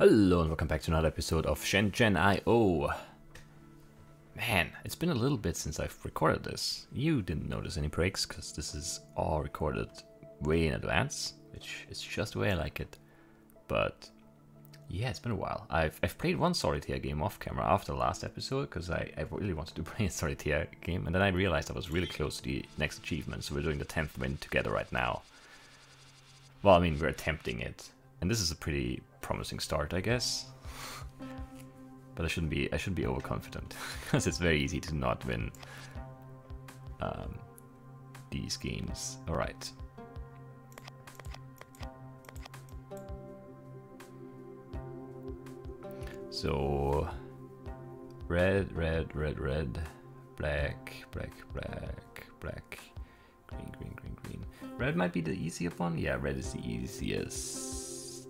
Hello and welcome back to another episode of Shenzhen I. Man, it's been a little bit since I've recorded this. You didn't notice any breaks because this is all recorded way in advance, which is just the way I like it. But yeah, it's been a while. I've played one solitaire game off camera after the last episode because I really wanted to play a solitaire game, and then I realized I was really close to the next achievement, so we're doing the 10th win together right now. Well, I mean, we're attempting it, and this is a pretty promising start, I guess. But I shouldn't be overconfident because it's very easy to not win these games. All right. So red, black, green. Red might be the easier one. Yeah, red is the easiest.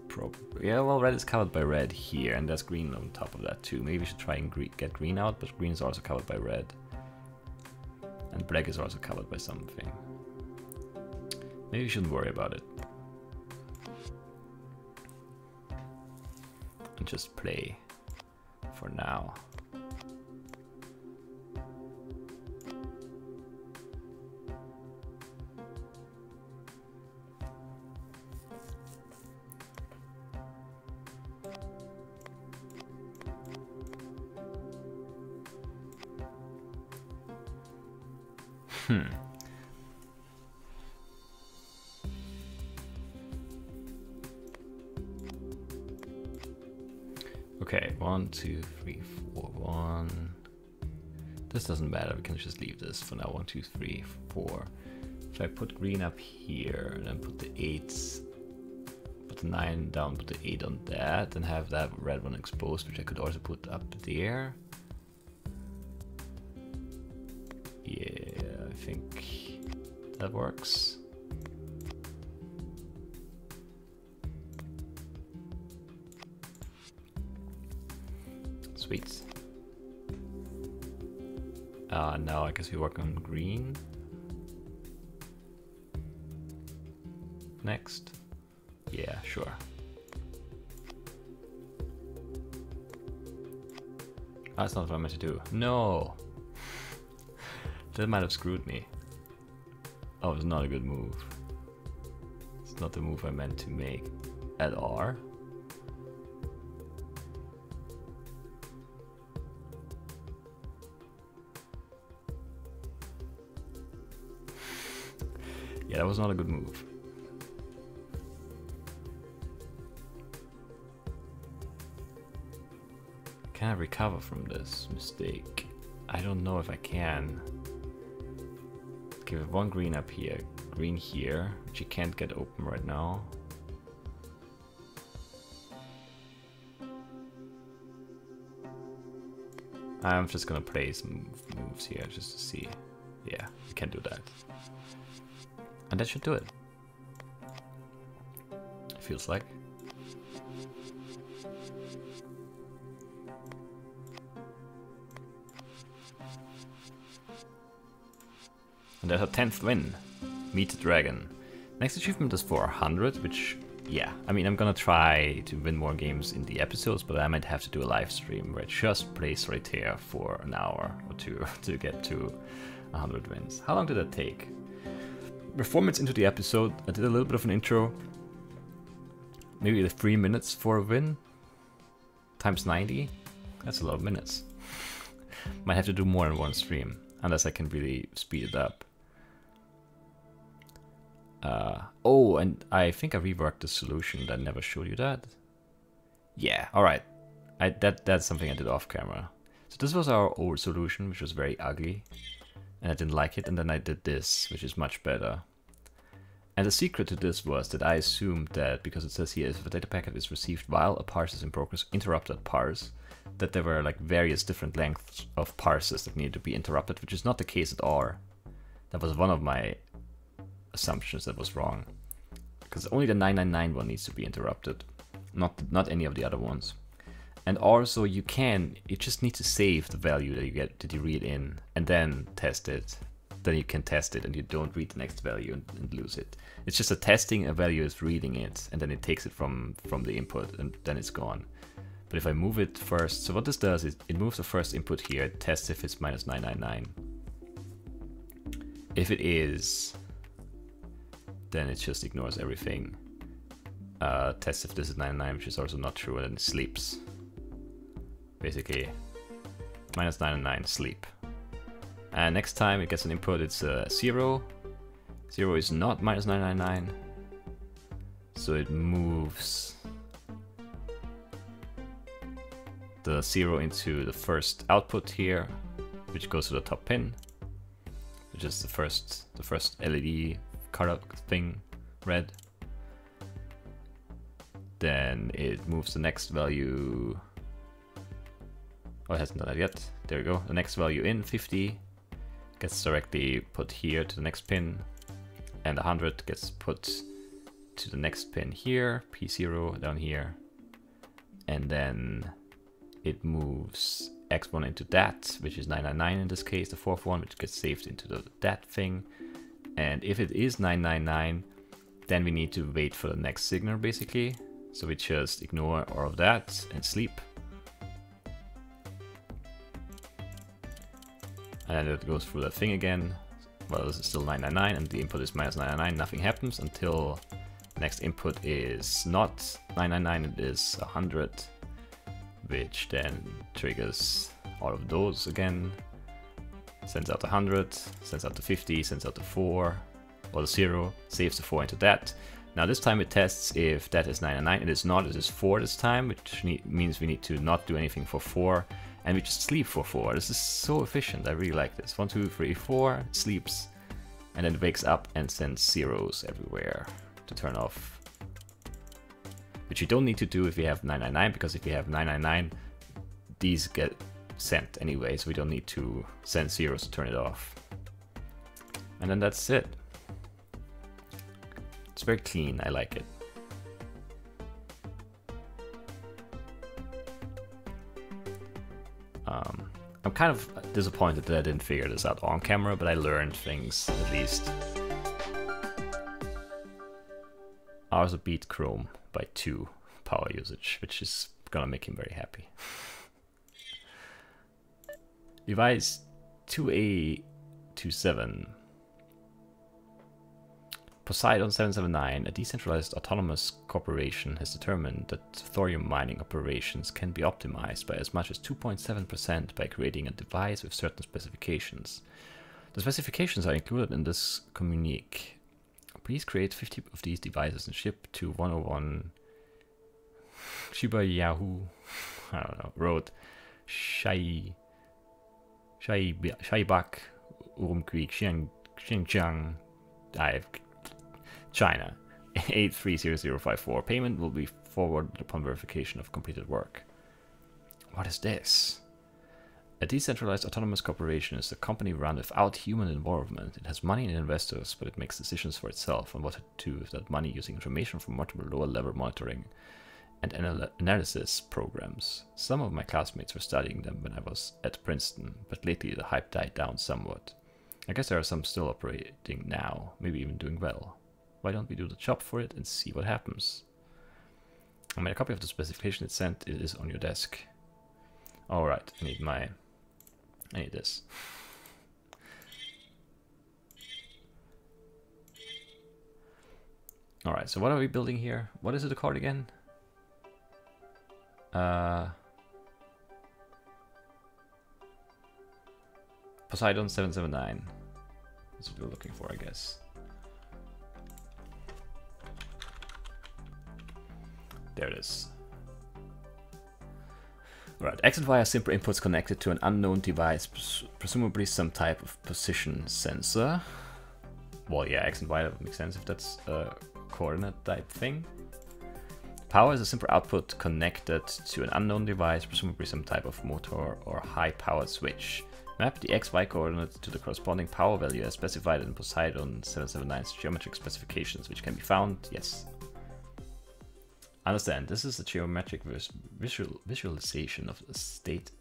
Probably. Yeah, well, red is covered by red here, and there's green on top of that too. Maybe we should try and get green out, but green is also covered by red. And black is also covered by something. Maybe we shouldn't worry about it. And just play for now. Okay, 1, 2, 3, 4, 1. This doesn't matter, we can just leave this for now. 1, 2, 3, 4. If I put green up here, and then put the 8s, put the 9 down, put the 8 on that, and have that red one exposed, which I could also put up there. Yeah, I think that works. Sweet. Now I guess we work on green. Next. Yeah, sure. That's not what I meant to do. No! That might have screwed me. Oh, it's not a good move. It's not the move I meant to make at R. Yeah, that was not a good move. Can I recover from this mistake? I don't know if I can. Give it one green up here, green here, which you can't get open right now. I'm just gonna play some moves here just to see. Yeah, you can do that. And that should do it. Feels like. And there's a 10th win. Meet the Dragon. Next achievement is for 100, which, yeah, I mean, I'm gonna try to win more games in the episodes, but I might have to do a live stream where I just play solitaire for an hour or two to get to 100 wins. How long did that take? We're 4 minutes into the episode. I did a little bit of an intro. Maybe 3 minutes for a win. Times 90. That's a lot of minutes. Might have to do more in one stream, unless I can really speed it up. Oh, and I think I reworked the solution. I never showed you that. Yeah, alright. That's something I did off camera. So this was our old solution, which was very ugly. And I didn't like it, and then I did this, which is much better. And the secret to this was that I assumed that, because it says here, if a data packet is received while a parse is in progress, interrupt that parse, that there were like various different lengths of parses that needed to be interrupted, which is not the case at R. That was one of my assumptions that was wrong. Because only the 999 one needs to be interrupted, not any of the other ones. And also you just need to save the value that you read in and then test it. then you can test it and you don't read the next value and lose it. It's just a testing a value is reading it, and then it takes it from the input, and then it's gone. But if I move it first, so what this does is it moves the first input here, it tests if it's minus 999. If it is, then it just ignores everything. Tests if this is 99, which is also not true, and then it sleeps. Basically, minus 999, sleep. And next time it gets an input, it's 0. 0 is not minus 999. So it moves the 0 into the first output here, which goes to the top pin, which is the first LED color thing, red. Then it moves the next value. Oh, it hasn't done that yet. There we go. The next value in 50 gets directly put here to the next pin, and 100 gets put to the next pin here, P0 down here, and then it moves X1 into that, which is 999 in this case, the fourth one, which gets saved into the that thing. And if it is 999, then we need to wait for the next signal basically. So we just ignore all of that and sleep. And then it goes through that thing again. Well, this is still 999 and the input is minus 999. Nothing happens until the next input is not 999, it is 100. Which then triggers all of those again, sends out 100, sends out the 50, sends out the 4, or the 0, saves the 4 into that. Now this time it tests if that is 999, it is not, it is 4 this time, which means we need to not do anything for 4, and we just sleep for 4. This is so efficient, I really like this. 1, 2, 3, 4, it sleeps, and then it wakes up and sends zeros everywhere to turn off. Which you don't need to do if you have 999, because if you have 999, these get sent anyway, so we don't need to send zeros to turn it off. And then that's it. It's very clean, I like it. I'm kind of disappointed that I didn't figure this out on camera, but I learned things at least. Ours beat Chrome by 2 power usage, which is gonna make him very happy. Device 2A27. Poseidon 779, a decentralized autonomous corporation, has determined that thorium mining operations can be optimized by as much as 2.7% by creating a device with certain specifications. The specifications are included in this communique. Please create 50 of these devices and ship to 101 Shiba Yahoo, I don't know, Road, Shaibak, Urumqi, Xinjiang, China, 830054. Payment will be forwarded upon verification of completed work. What is this? A decentralized autonomous corporation is a company run without human involvement. It has money and investors, but it makes decisions for itself on what to do with that money using information from multiple lower-level monitoring and analysis programs. Some of my classmates were studying them when I was at Princeton, but lately the hype died down somewhat. I guess there are some still operating now, maybe even doing well. Why don't we do the job for it and see what happens? I made a copy of the specification it sent. It is on your desk. Alright, I need this. Alright, so what are we building here? What is it called again? Poseidon 779. That's what we're looking for, I guess. There it is. Right, X and Y are simple inputs connected to an unknown device, presumably some type of position sensor. Well, yeah, X and Y, that would make sense if that's a coordinate type thing. Power is a simple output connected to an unknown device, presumably some type of motor or high-powered switch. Map the XY coordinate to the corresponding power value as specified in Poseidon 779's geometric specifications, which can be found, yes. Understand, this is a geometric visualization of the state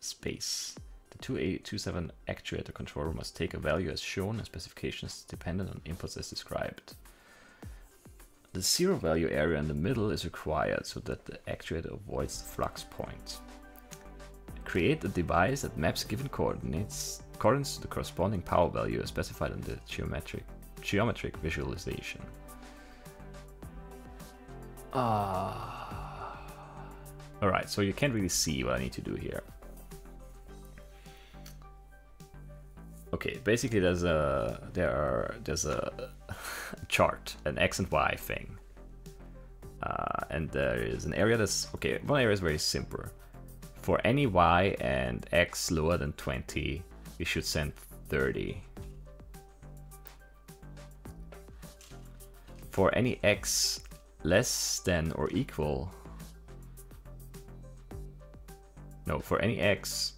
space. The 2827 actuator controller must take a value as shown and specifications dependent on inputs as described. The zero value area in the middle is required so that the actuator avoids the flux point. Create a device that maps given coordinates to the corresponding power value as specified in the geometric visualization. Alright, so you can't really see what I need to do here. Okay, basically there's a chart, an X and Y thing. And there is an area that's, okay, one area is very simple. For any Y and X lower than 20, we should send 30. For any X less than or equal, no, for any X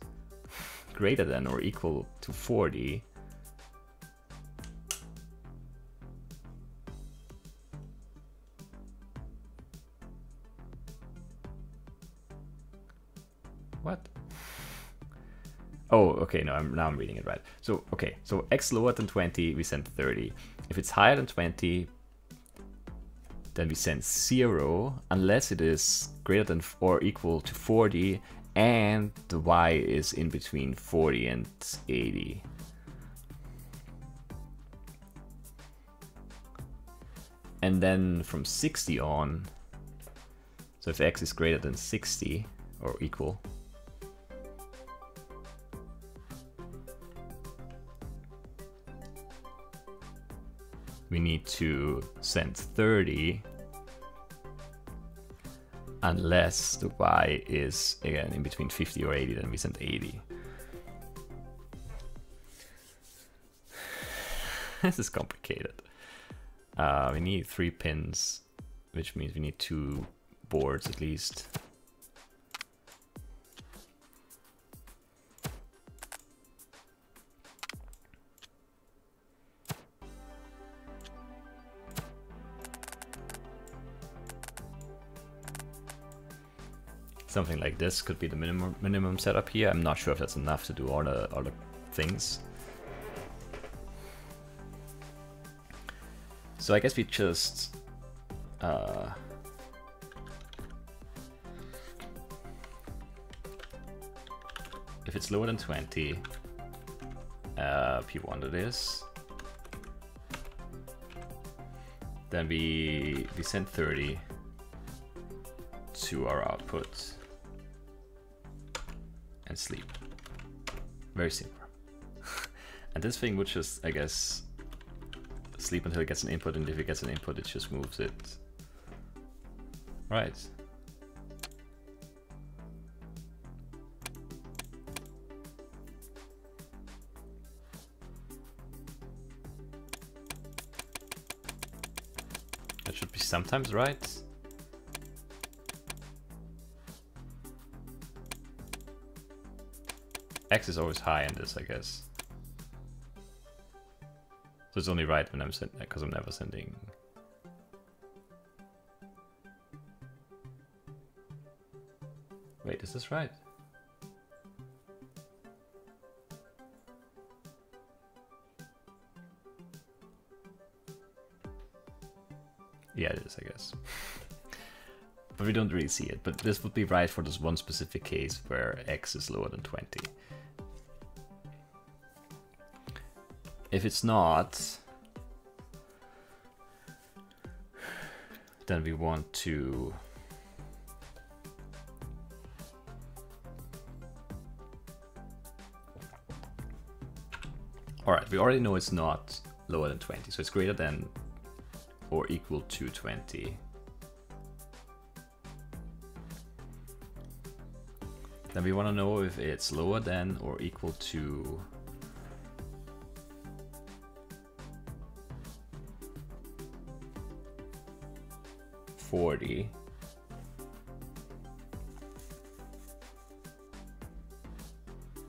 greater than or equal to 40, what? Oh, okay, no, now I'm reading it right. So, okay, so X lower than 20, we send 30. If it's higher than 20, then we send 0, unless it is greater than or equal to 40, and the Y is in between 40 and 80. And then from 60 on, so if X is greater than 60 or equal, we need to send 30 unless the Y is again in between 50 or 80, then we send 80. This is complicated. We need 3 pins, which means we need 2 boards at least. Something like this could be the minimum setup here. I'm not sure if that's enough to do all the things. So I guess we just if it's lower than 20, P1 it is, then we send 30 to our output and sleep. Very simple. And this thing would just, I guess, sleep until it gets an input, and if it gets an input, it just moves it. Right. That should be sometimes right. X is always high in this, I guess. So it's only right when I'm sending, because I'm never sending. Wait, is this right? Yeah, it is, I guess. But we don't really see it. But this would be right for this one specific case where X is lower than 20. If it's not, then we want to alright, we already know it's not lower than 20, so it's greater than or equal to 20. Then we want to know if it's lower than or equal to 40.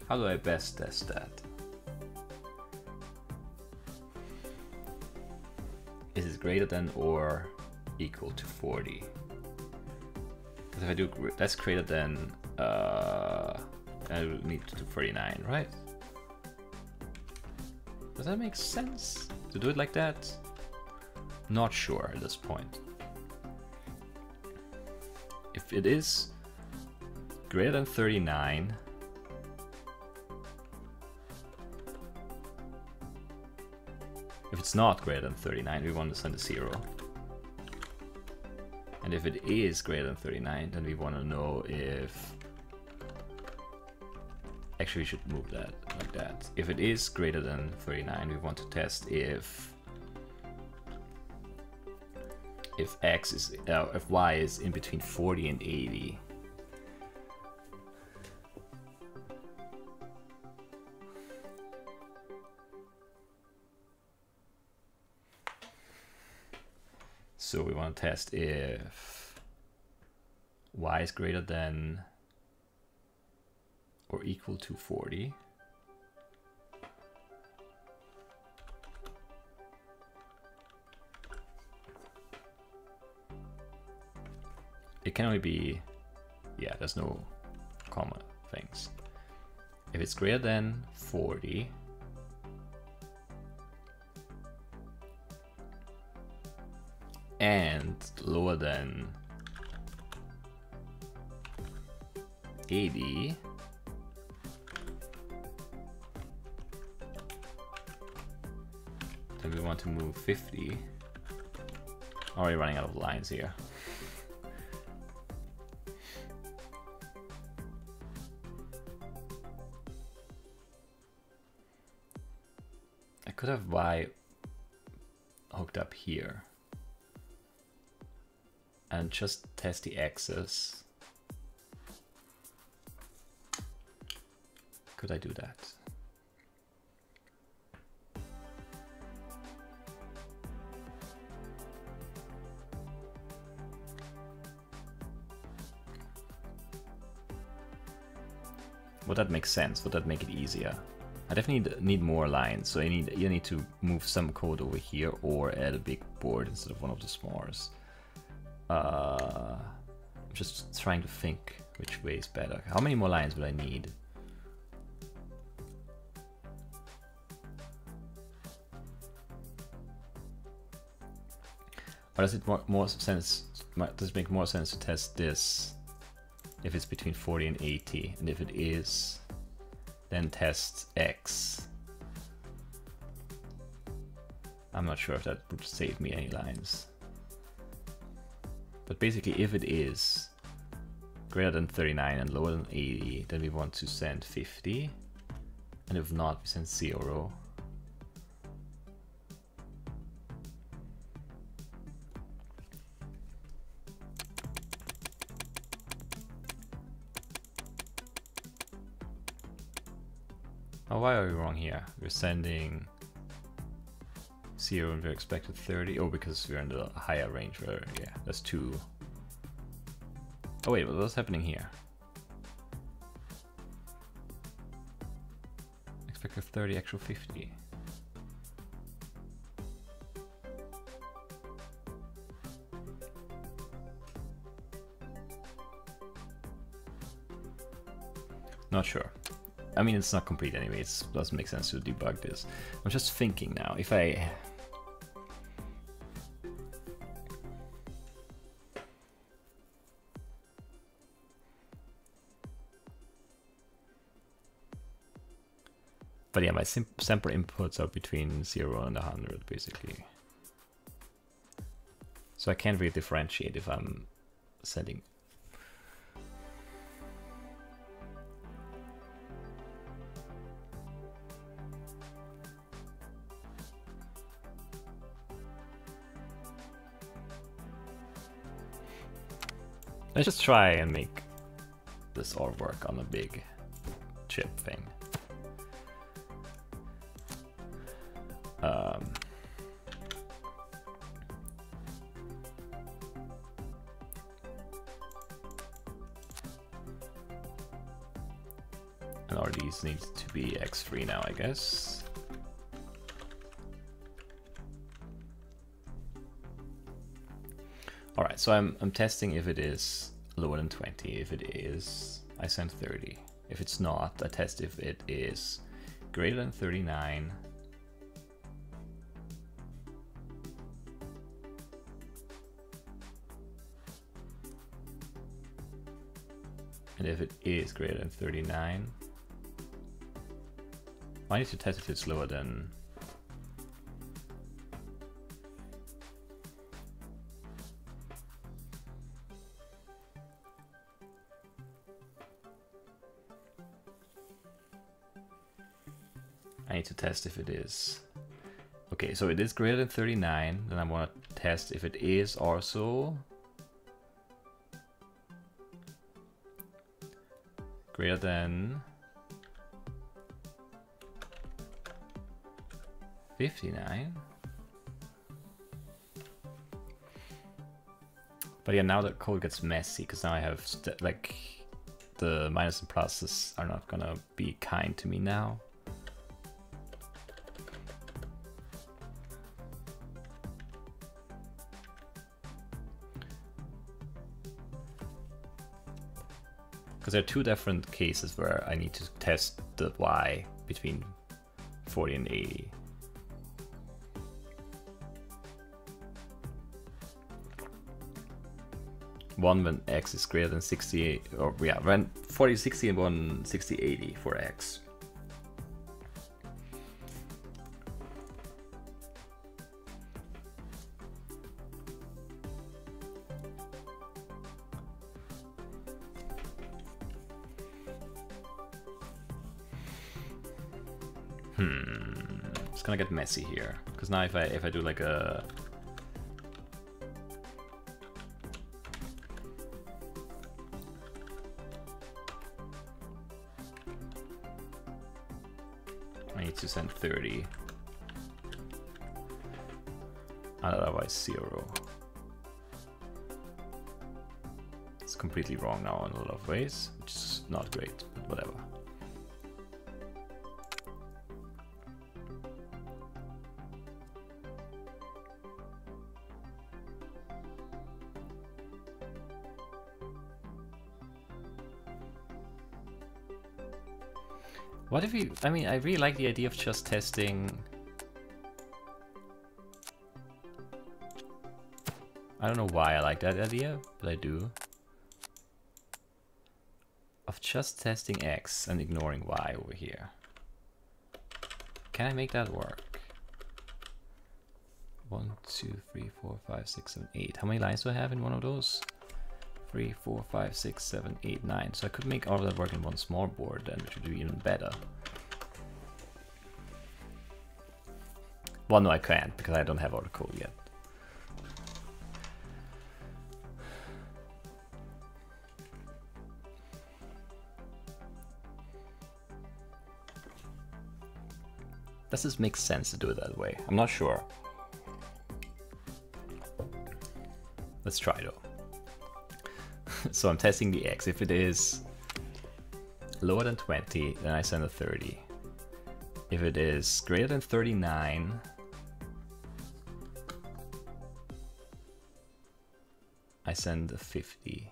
How do I best test that? Is it greater than or equal to 40? Because if I do that's greater than I will need to do 39, right? Does that make sense to do it like that? Not sure at this point. If it is greater than 39, if it's not greater than 39, we want to send a 0. And if it is greater than 39, then we want to know if... Actually, we should move that like that. If it is greater than 39, we want to test if x is if y is in between 40 and 80. So we want to test if y is greater than or equal to 40. It can only be, yeah, there's no comma things. If it's greater than 40, and lower than 80, then we want to move 50. Already running out of lines here. I could have y hooked up here and just test the axis. Could I do that? Would that make sense? Would that make it easier? I definitely need more lines, so you need to move some code over here or add a big board instead of one of the small's. I'm just trying to think which way is better. How many more lines would I need? Or does it more sense? Does it make more sense to test this if it's between 40 and 80, and if it is, then test x? I'm not sure if that would save me any lines. But basically, if it is greater than 39 and lower than 80, then we want to send 50. And if not, we send 0. Oh, why are we wrong here? We're sending 0 and we're expected 30. Oh, because we're in the higher range where, yeah, that's 2. Oh wait, what's happening here? Expected 30, actual 50. Not sure. I mean, it's not complete anyway, it doesn't make sense to debug this. I'm just thinking now, if I... But yeah, my sample inputs are between 0 and 100, basically. So I can't really differentiate if I'm sending... Let's just try and make this all work on a big chip thing. And all these need to be X3 now, I guess. All right, so I'm testing if it is lower than 20. If it is, I send 30. If it's not, I test if it is greater than 39. And if it is greater than 39, I need to test if it's lower than... I need to test if it is... Okay, so it is greater than 39, then I want to test if it is also greater than 59. But yeah, now the code gets messy because now I have like the minus and pluses are not gonna be kind to me now. Because there are two different cases where I need to test the y between 40 and 80. One when x is greater than 60, or yeah, when 40, 60 and one 60, 80 for x. It's gonna get messy here, because now if I do like a I need to send 30, otherwise 0. It's completely wrong now in a lot of ways, which is not great, but whatever. What if we, I mean, I really like the idea of just testing. I don't know why I like that idea, but I do. Of just testing x and ignoring y over here. Can I make that work? 1, 2, 3, 4, 5, 6, 7, 8. How many lines do I have in one of those? 3, 4, 5, 6, 7, 8, 9. So I could make all of that work in one small board then, which would be even better. Well, no, I can't, because I don't have all the code yet. Does this make sense to do it that way? I'm not sure. Let's try though. So I'm testing the x. If it is lower than 20, then I send a 30. If it is greater than 39, I send a 50.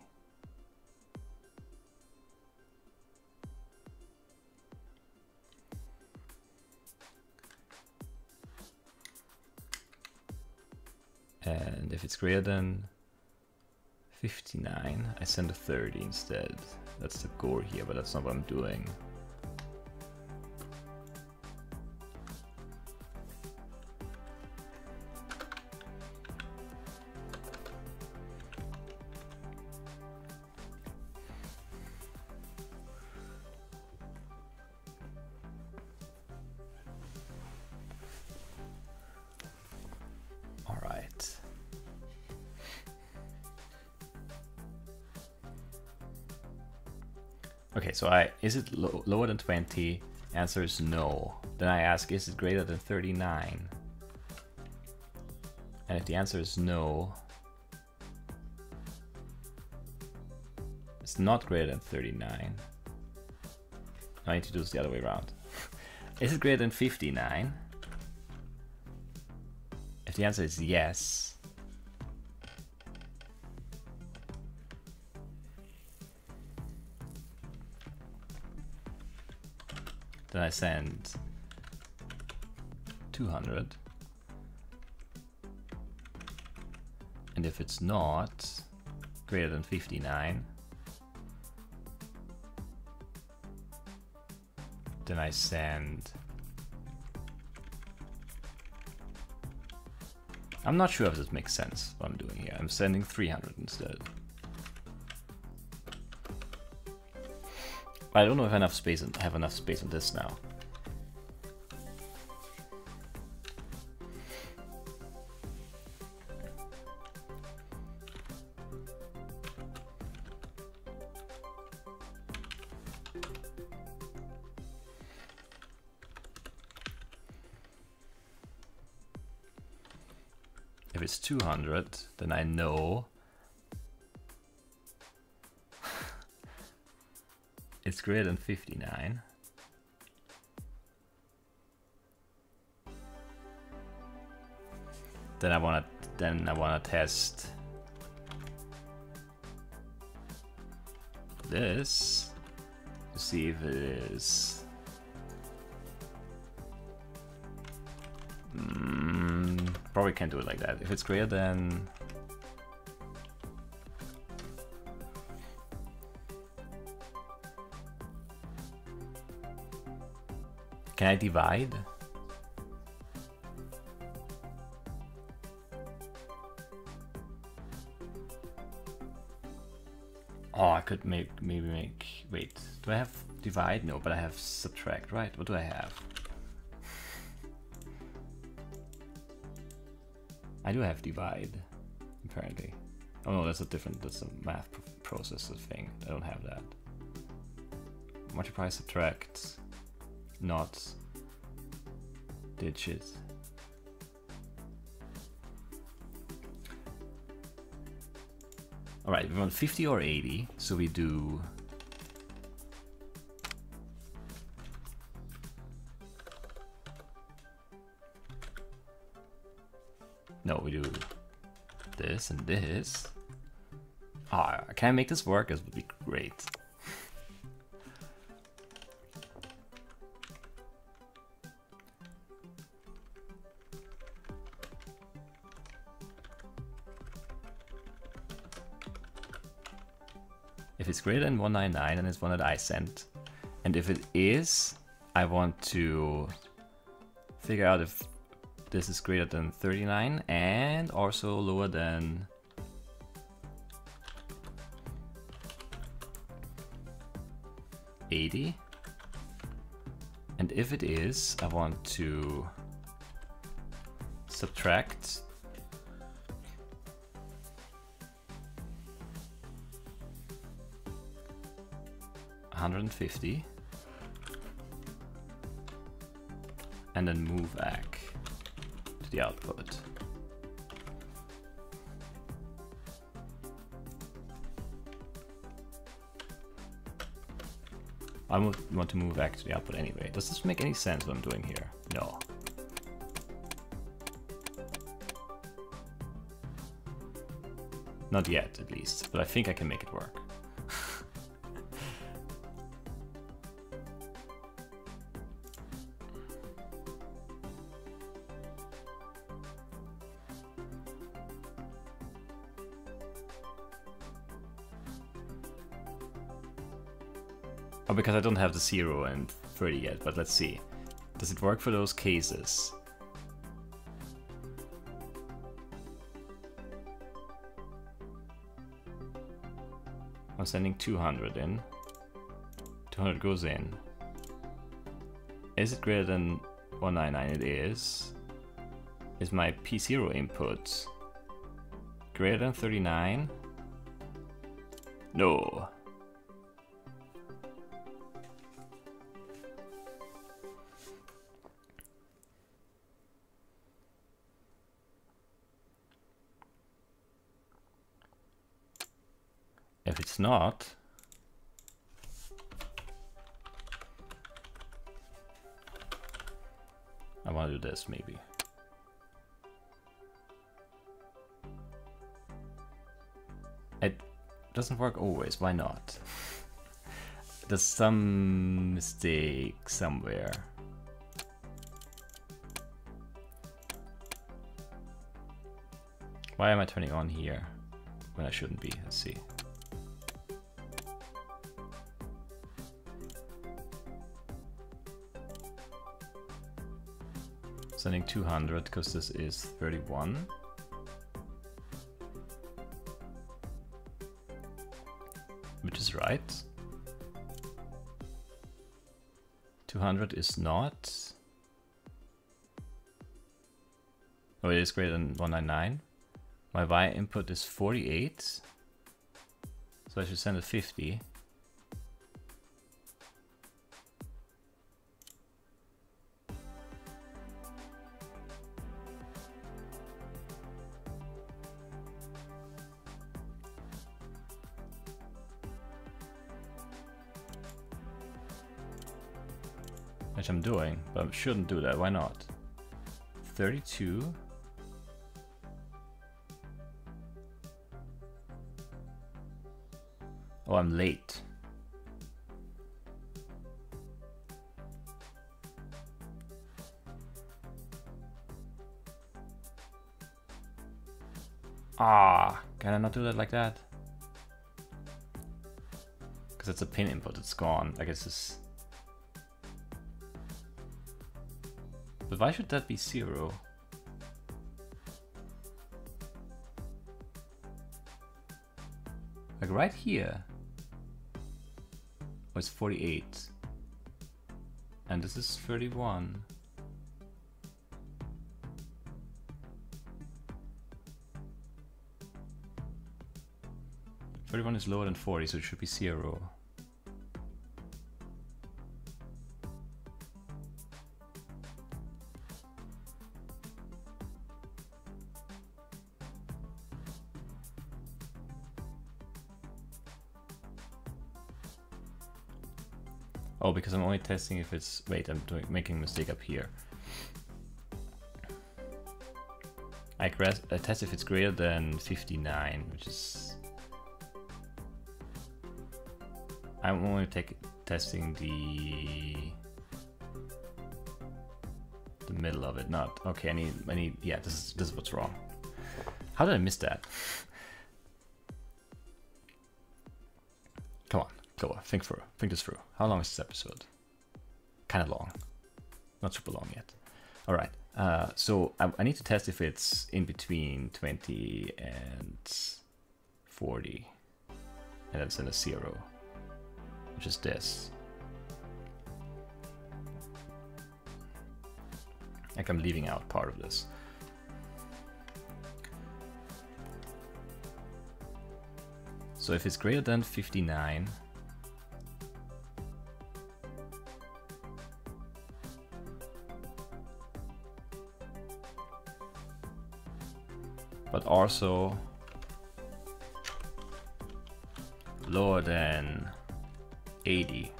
And if it's greater than 59, I send a 30 instead. That's the goal here, but that's not what I'm doing. All right. Okay, so is it lower than 20? Answer is no. Then I ask, is it greater than 39? And if the answer is no, it's not greater than 39. I need to do this the other way around. Is it greater than 59? If the answer is yes, Then I send 200. And if it's not greater than 59, then I send... I'm not sure if this makes sense, what I'm doing here. I'm sending 300 instead. I don't know if I have enough space on this now. If it's 200, then I know it's greater than 59. Then I wanna test this to see if it is probably can't do it like that. If it's greater than... Can I divide? Oh, I could maybe make... Wait, do I have divide? No, but I have subtract, right? What do I have? I do have divide, apparently. Oh no, that's a math processor thing. I don't have that. Multiply, subtract, not digit. All right, we want 50 or 80, so we do... No, we do this and this. Ah, can I make this work? This would be great. If it's greater than 199, then it's one that I sent. And if it is, I want to figure out if this is greater than 39 and also lower than 80. And if it is, I want to subtract 150 and then move back to the output. I want to move back to the output anyway. Does this make any sense what I'm doing here? No. Not yet, at least, but I think I can make it work. Oh, because I don't have the 0 and 30 yet, but let's see. Does it work for those cases? I'm sending 200 in. 200 goes in. Is it greater than 199? It is. Is my P0 input greater than 39? No. If it's not, I want to do this maybe. It doesn't work always, why not? there's some mistake somewhere. Why am I turning on here when I shouldn't be? Let's see. Sending 200 because this is 31. Which is right. 200 is not. Oh, it is greater than 199. My Y input is 48. So I should send it 50. Which I'm doing, but I shouldn't do that. Why not? 32. Oh, I'm late. Ah, can I not do that like that? Because it's a pin input, it's gone. I guess it's... But why should that be 0? Like right here. Oh, it's 48. And this is 31. Thirty-one is lower than 40, so it should be 0. Oh, because I'm only testing if it's... Wait, I'm making a mistake up here. I test if it's greater than 59, which is... I'm only testing the middle of it, not... Okay, I need... Yeah, this is what's wrong. How did I miss that? Come on. Go on, think this through. How long is this episode? Kind of long. Not super long yet. Alright, so I need to test if it's in between 20 and 40. And then send a 0. Which is this. Like I'm leaving out part of this. So if it's greater than 59, but also lower than 80.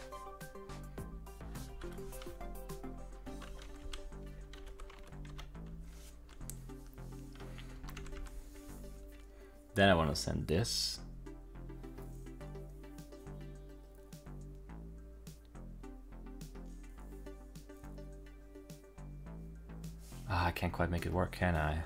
Then I want to send this. I can't quite make it work, can I?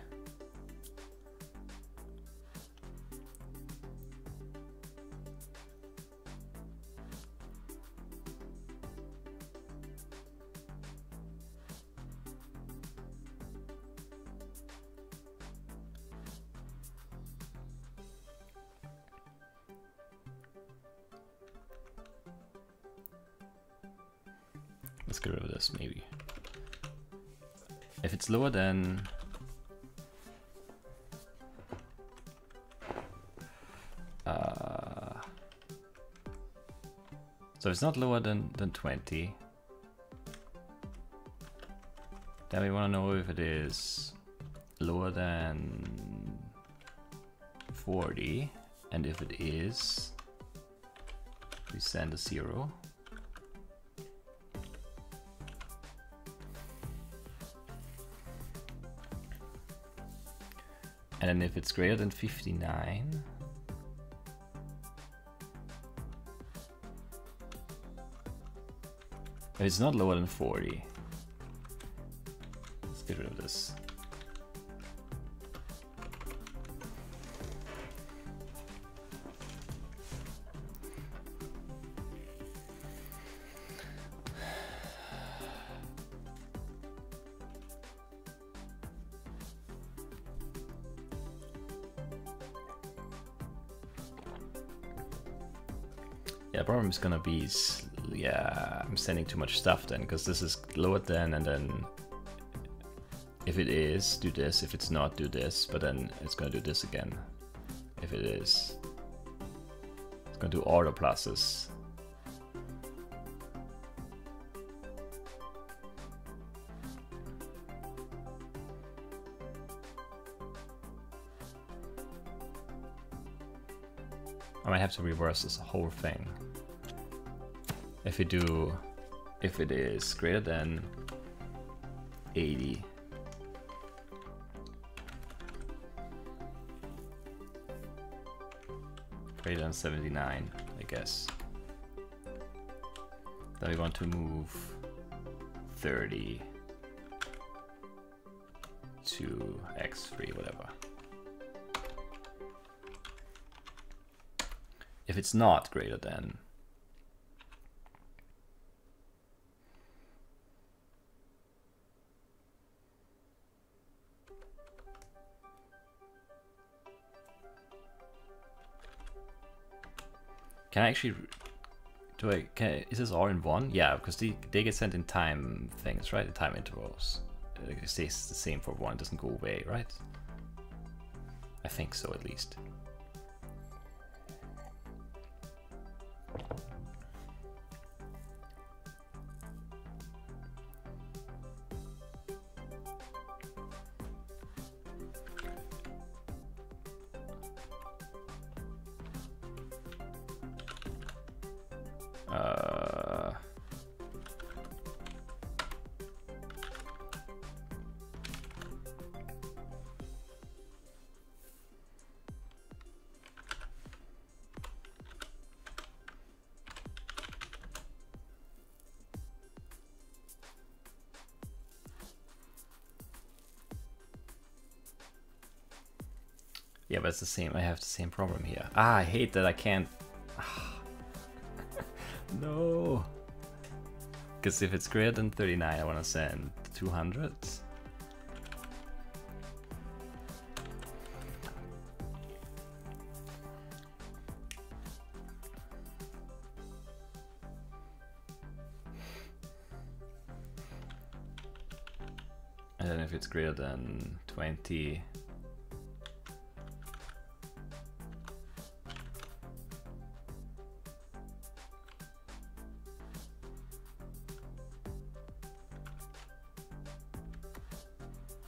Let's get rid of this, maybe. If it's lower than... so if it's not lower than 20, then we want to know if it is lower than 40, and if it is, we send a 0. And then if it's greater than 59, If it's not lower than 40, let's get rid of this. Yeah, the problem is gonna be, yeah, I'm sending too much stuff then, because this is lower than, and then if it is, do this, if it's not, do this, but then it's gonna do this again. If it is, it's gonna do all the pluses. I might have to reverse this whole thing. If we do, if it is greater than 80, greater than 79, I guess. Then we want to move 30 to x3, whatever. If it's not greater than, can I actually do I can is this all in one? Yeah, because they get sent in time things, right? In time intervals. It stays the same for one, it doesn't go away, right? I think so, at least. Yeah, but it's the same. I have the same problem here. Ah, I hate that I can't. No. Because if it's greater than 39, I want to send 200. And then if it's greater than 20,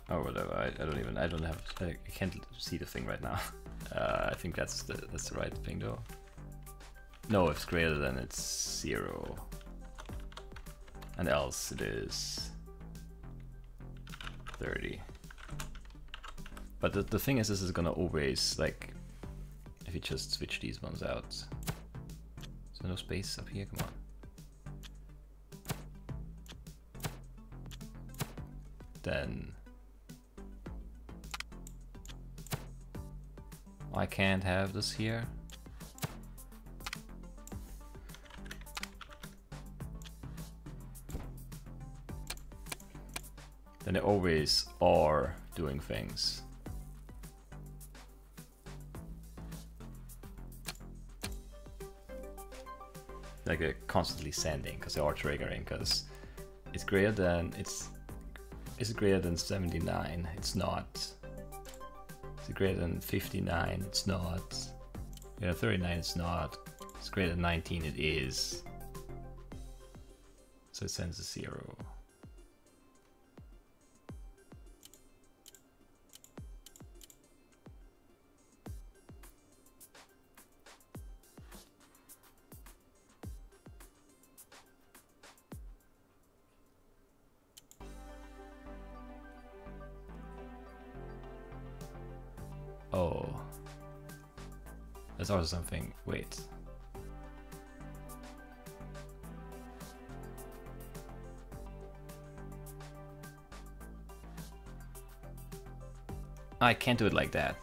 or whatever. I don't have. I can't see the thing right now. I think that's the right thing though. No, if it's greater than it's 0, and else it is 30. But the thing is, this is gonna always, like, if you just switch these ones out. So no space up here. Come on. Then I can't have this here. Then they always are doing things. Like they're constantly sending because they are triggering, because it's greater than is it greater than 79? It's not. Is it greater than 59? It's not. Greater than 39? It's not. It's greater than 19? It is. So it sends a 0. Oh, there's also something. Wait. I can't do it like that.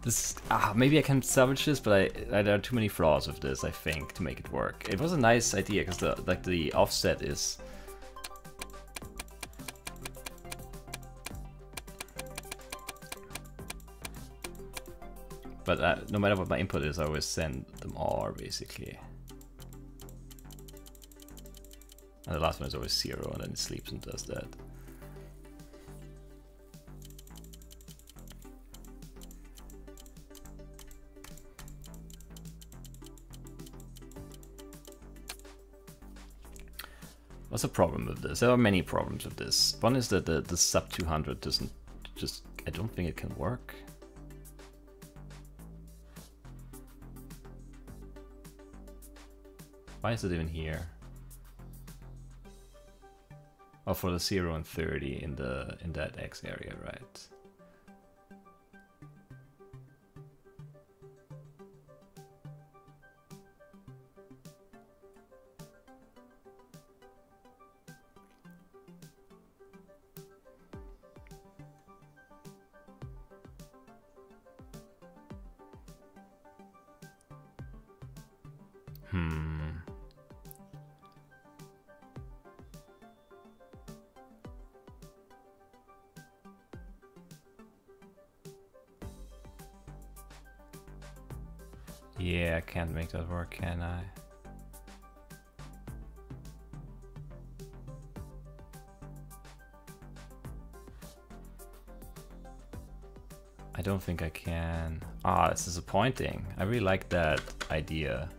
This maybe I can salvage this, but there are too many flaws with this, I think, to make it work. It was a nice idea because the offset is. But no matter what my input is, I always send them R basically. And the last one is always 0, and then it sleeps and does that. What's the problem with this? There are many problems with this. One is that the sub 200 doesn't just, I don't think it can work. Why is it even here? Oh, for the 0 and 30 in that X area, right? Yeah, I can't make that work, can I? I don't think I can. Ah, it's disappointing. I really like that idea.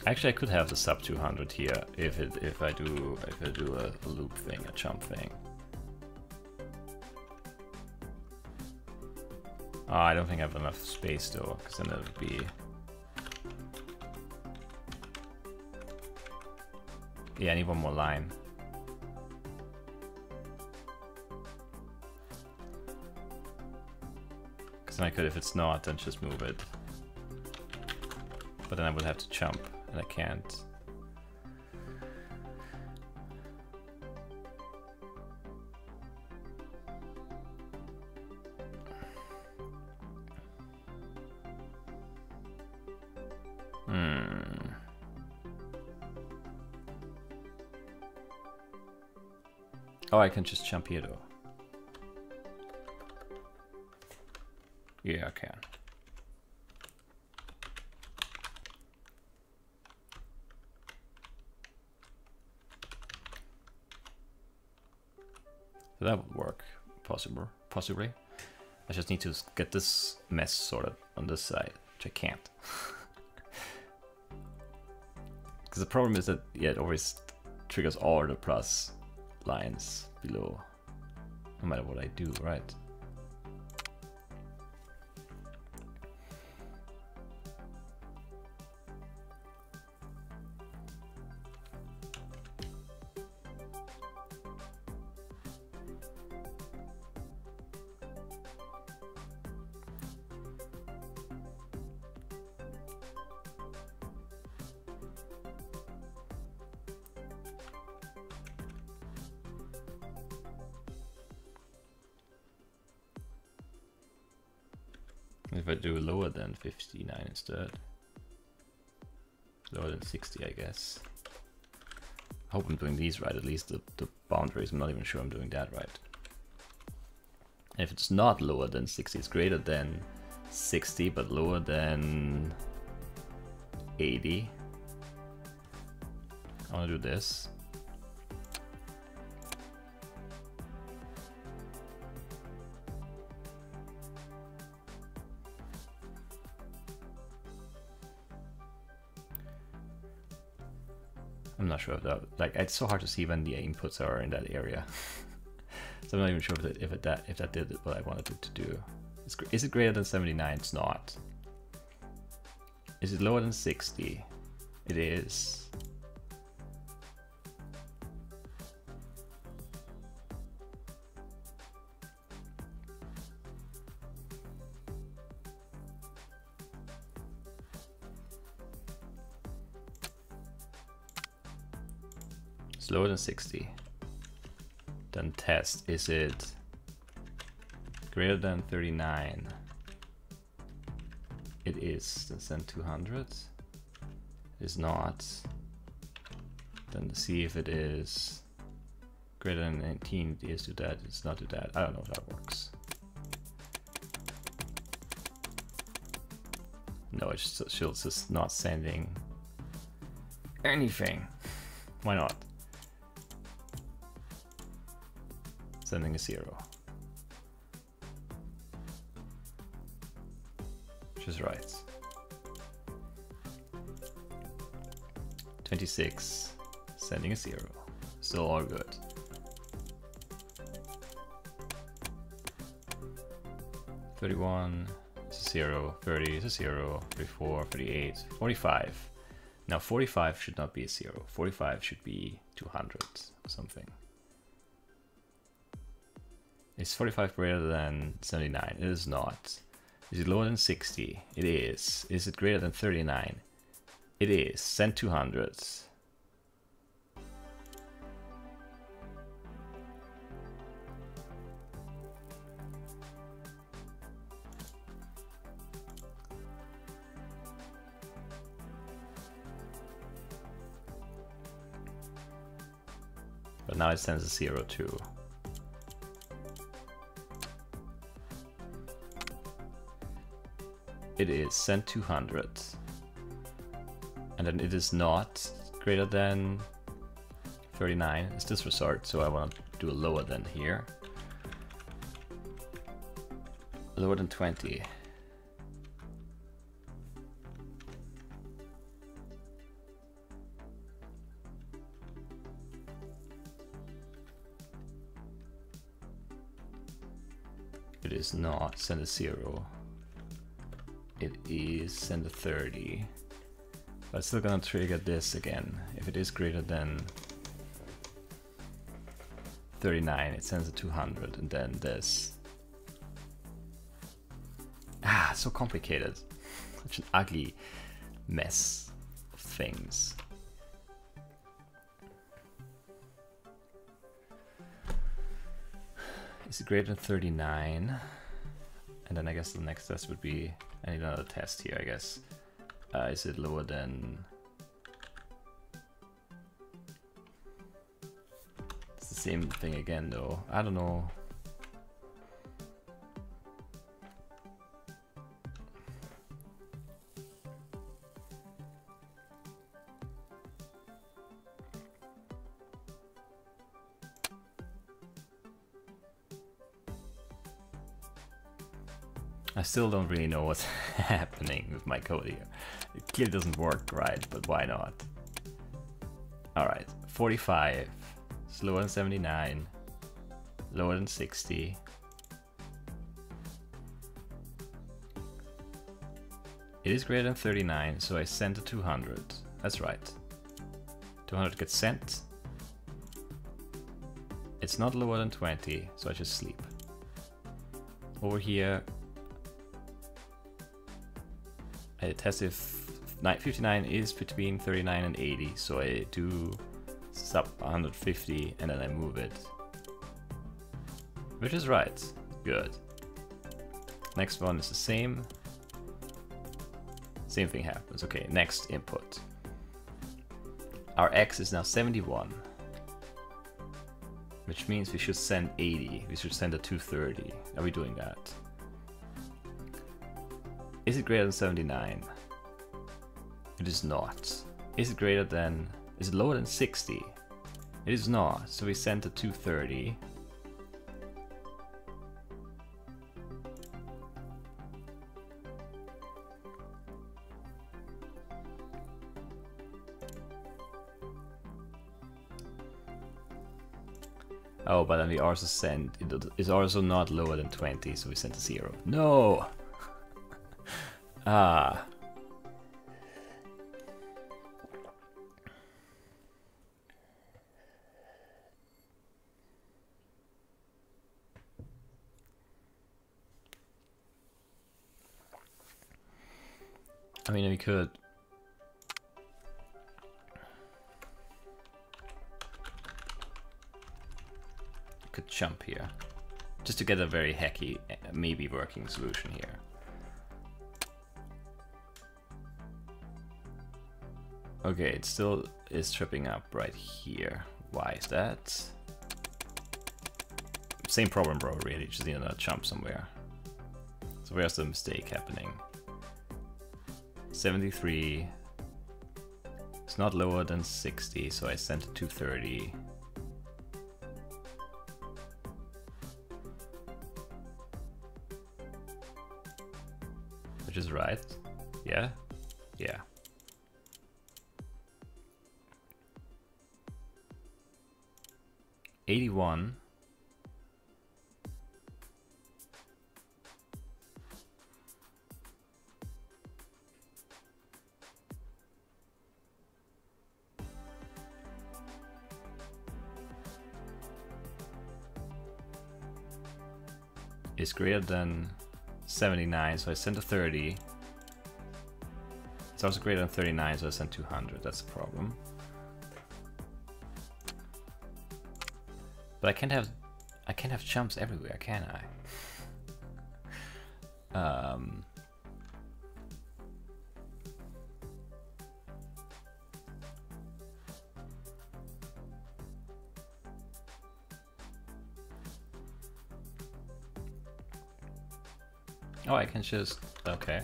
Actually, I could have the sub 200 here if I do a loop thing, a jump thing. I don't think I have enough space though, because then that would be. Yeah, I need one more line. Because then I could, if it's not, then just move it. But then I would have to jump. And I can't. Oh, I can just jump here though. Yeah, I can. So that would work, possibly. I just need to get this mess sorted on this side, which I can't. Because the problem is that, yeah, it always triggers all the plus lines below, no matter what I do, right? If I do lower than 59 instead. Lower than 60, I guess. I hope I'm doing these right, at least the boundaries. I'm not even sure I'm doing that right. And if it's not lower than 60, it's greater than 60, but lower than 80. I want to do this. I'm not sure if that, like, it's so hard to see when the inputs are in that area. So I'm not even sure if that did what I wanted it to do. Is it greater than 79? It's not. Is it lower than 60? It is. It's lower than 60. Then test, is it greater than 39? It is. Then send 200. It is not. Then see if it is greater than 19. It is do that. It's not do that. I don't know if that works. No, it's just not sending anything. Why not? Sending a 0. Which is right. 26, sending a 0. Still all good. 31 is a 0, 30 is a 0, 34, 38, 45. Now 45 should not be a 0. 45 should be 200 or something. Is 45 greater than 79? It is not. Is it lower than 60? It is. Is it greater than 39? It is. Send 200. But now it sends a 0 too. It is. Send 200. And then it is not greater than 39. It's this result, so I want to do a lower than here. Lower than 20. It is not. Send a 0. It is. Send a 30. But it's still gonna trigger this again. If it is greater than 39, it sends a 200, and then this. Ah, so complicated. Such an ugly mess of things. Is it greater than 39? And then I guess the next test would be, I need another test here, I guess. Is it lower than... It's the same thing again though. I don't know. I still don't really know what's happening with my code here. It clearly doesn't work right, but why not? Alright, 45, it's lower than 79, lower than 60. It is greater than 39, so I send a 200. That's right. 200 gets sent. It's not lower than 20, so I just sleep. Over here, I test if 59 is between 39 and 80, so I do sub 150 and then I move it. Which is right. Good. Next one is the same. Same thing happens. Okay, next input. Our X is now 71. Which means we should send 80. We should send a 230. Are we doing that? Is it greater than 79? It is not. Is it greater than... Is it lower than 60? It is not. So we sent a 230. Oh, but then we also sent... It is also not lower than 20, so we sent a 0. No! Ah. I mean, we could... jump here. Just to get a very hacky, maybe working solution here. Okay, it still is tripping up right here. Why is that? Same problem, bro, really. Just need another jump somewhere. So where's the mistake happening? 73. It's not lower than 60, so I sent it to 30. Which is right. Yeah? Yeah. $81. Is greater than 79, so I sent a 30. It's also greater than 39, so I sent 200. That's the problem. But I can't have jumps everywhere, can I? Oh, I can just... okay.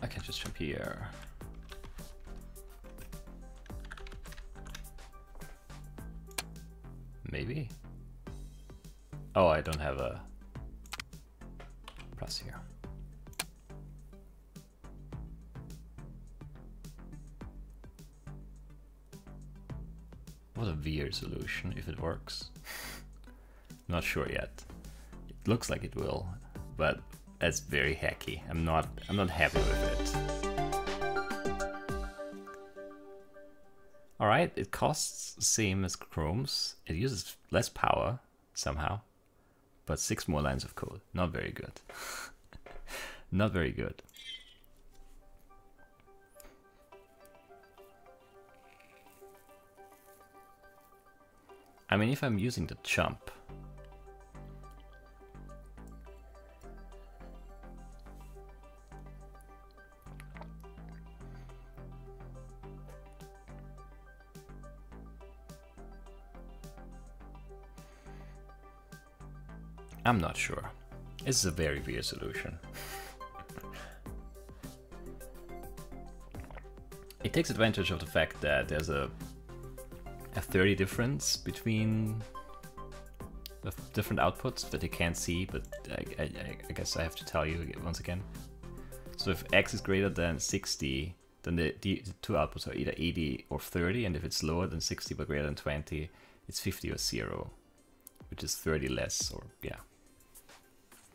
I can just jump here. Maybe? Oh, I don't have a plus here. What a weird solution, if it works. Not sure yet. It looks like it will, but that's very hacky. I'm not happy with it. Alright, it costs the same as Chrome's. It uses less power somehow, but 6 more lines of code. Not very good. Not very good. I mean, if I'm using the jump, I'm not sure. This is a very weird solution. It takes advantage of the fact that there's a 30 difference between the different outputs that you can't see, but I guess I have to tell you once again. So if x is greater than 60, then the two outputs are either 80 or 30, and if it's lower than 60 but greater than 20, it's 50 or 0, which is 30 less, or yeah,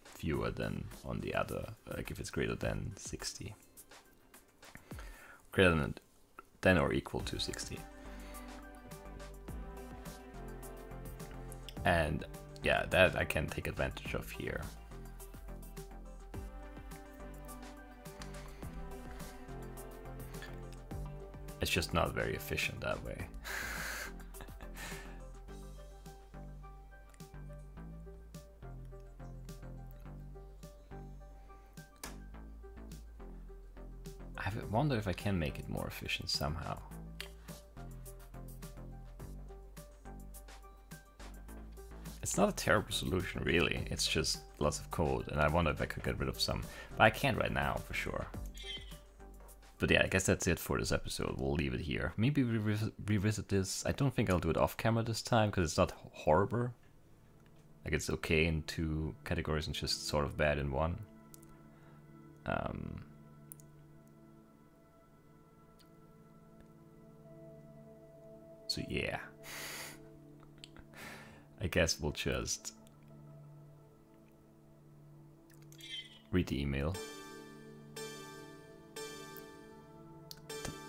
fewer than on the other, like if it's greater than 60. Greater than or equal to 60. And yeah, that I can take advantage of here. It's just not very efficient that way. I wonder if I can make it more efficient somehow. It's not a terrible solution, really. It's just lots of code, and I wonder if I could get rid of some. But I can't right now, for sure. But yeah, I guess that's it for this episode. We'll leave it here. Maybe we revisit this. I don't think I'll do it off camera this time, because it's not horrible. Like, it's okay in 2 categories and just sort of bad in 1. So yeah. I guess we'll just read the email.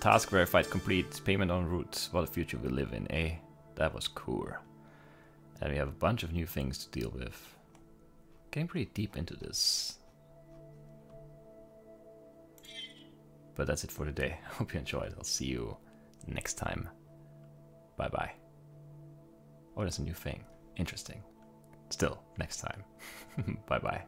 Task verified complete, payment en route. What a future we live in, eh? That was cool. And we have a bunch of new things to deal with. getting pretty deep into this. But that's it for today. I hope you enjoyed. I'll see you next time. Bye bye. Oh, there's a new thing. Interesting. Still, next time. Bye bye.